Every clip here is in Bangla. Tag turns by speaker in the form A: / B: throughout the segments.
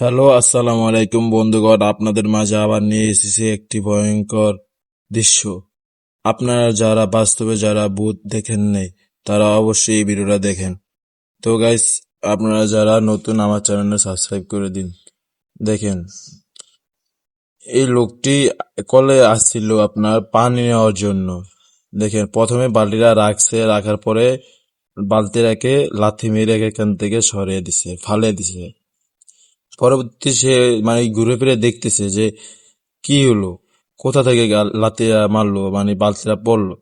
A: হ্যালো, আসসালামু আলাইকুম বন্ধুগণ। আপনাদের মাঝে আবার নিয়ে এসেছি একটি ভয়ঙ্কর দৃশ্য। আপনারা যারা বাস্তবে যারা ভূত দেখেন নাই, তারা অবশ্যই এই ভিডিওটা দেখেন। তো গাইস, আপনারা যারা নতুন আমার চ্যানেলে সাবস্ক্রাইব করে দিন। দেখেন, এই লোকটি কলে আসছিল আপনার পানি নেওয়ার জন্য। দেখেন, প্রথমে বালতিটা রাখছে, রাখার পরে বালতিটাকে লাথি মেরে এখান থেকে সরিয়ে দিছে, ফালিয়ে দিছে। পরবর্তী সে মানে ঘুরে ফিরে দেখতেছে যে কি হলো, কোথা থেকে লাতিরা মারলো, মানে বালতিটা পড়লো।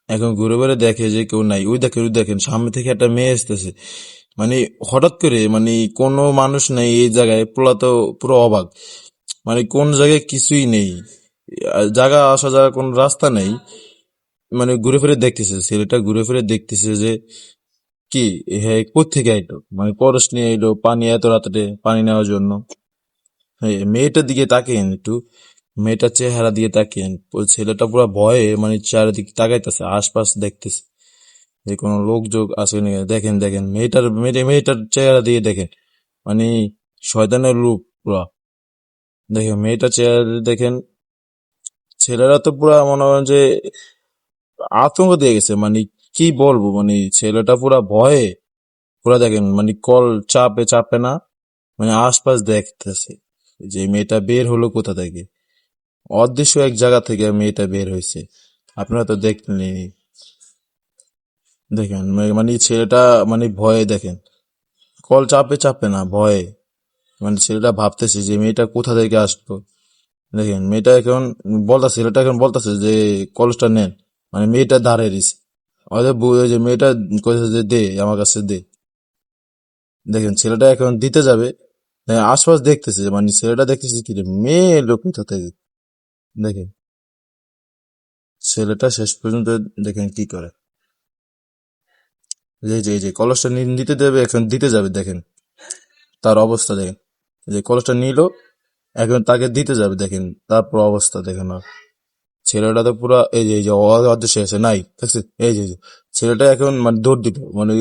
A: এখন ঘুরে ফিরে দেখে যে কেউ নাই। ওই দেখেন সামনে থেকে একটা মেয়ে আসতেছে। মানে হঠাৎ করে, মানে কোনো মানুষ নেই এই জায়গায়। পোলা তো পুরো অবাক, মানে কোন জায়গায় কিছুই নেই, জায়গা আসা যাওয়ার কোন রাস্তা নেই। মানে ঘুরে ফিরে দেখতেছে, ছেলেটা ঘুরে ফিরে দেখতেছে যে কি, হ্যাঁ কোত্থেকে আইলো, মানে পরশ নিয়ে এলো পানি এত রাতে পানি নেওয়ার জন্য। হ্যাঁ, মেয়েটার দিকে তাকিয়েন একটু, মেয়েটার চেহারা দিয়ে তাকিয়েন। ওই ছেলেটা পুরো ভয়ে মানে চারিদিকে তাকাইতেছে, আশপাশ দেখতেছে যে কোনো লোকযোগ আছে নাকি। দেখেন দেখেন মেয়েটার চেহারা দিয়ে দেখেন, মানে শয়তানের রূপ পুরা। দেখেন মেয়েটার চেহারা দিয়ে দেখেন, ছেলেরা তো পুরা মনে হয় যে আতঙ্ক দিয়ে গেছে। মানে কি বলবো, মানে ছেলেটা পুরা ভয়ে পুরা। দেখেন মানে কল চাপে চাপে না, মানে আশপাশ দেখতেছে যে মেয়েটা বের হলো কোথা থেকে। অদৃশ্য এক জায়গা থেকে মেয়েটা বের হয়েছে, আপনারা তো দেখলেনি। দেখেন মানে ছেলেটা মানে ভয়ে, দেখেন কল চাপে চাপে না, ভয়ে। মানে ছেলেটা ভাবতেছে যে মেয়েটা কোথা থেকে আসলো। দেখেন মেয়েটা এখন ছেলেটা এখন বলতেছে যে কলসটা নেন, মানে মেয়েটা দাঁড়িয়ে রয়েছে। ওই যে মেয়েটা কইছে যে দে আমার কাছে দে। দেখেন ছেলেটা এখন দিতে যাবে, দেখেন আশপাশ দেখতেছে, মানে ছেলেটা দেখতেছে কি রে, মেয়ে লোক কোথা থেকে। দেখেন ছেলেটা শেষ পর্যন্ত দেখেন কি করে। যে কলসটা দিতে দেবে, এখন দিতে যাবে, দেখেন তার অবস্থা দেখেন। যে কলসটা নিল, এখন তাকে দিতে যাবে, দেখেন তারপর অবস্থা দেখেন। আর ছেলেটা তো পুরা এই যে অদৃশ্য আছে নাই, দেখছে এই যে ছেলেটা এখন মানে দৌড় দিল, মানে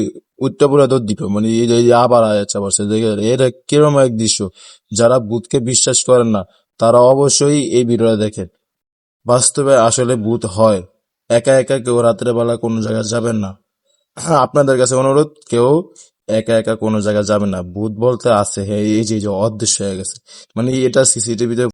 A: উঠটা পুরা দৌড় দিল, মানে এই যে আবার আচ্ছা বলছে। এটা কিরকম এক দৃশ্য। যারা ভূতকে বিশ্বাস করেন না, তারা অবশ্যই এই ভিডিওটা দেখেন। বাস্তবে আসলে ভূত হয়। একা একা কেউ রাত্রে বেলা কোনো জায়গায় যাবেন না। আপনাদের কাছে অনুরোধ, কেউ একা একা কোনো জায়গায় যাবে না। ভূত বলতে আছে, হ্যাঁ এই যে অদৃশ্য হয়ে গেছে, মানে এটা সিসিটিভিতে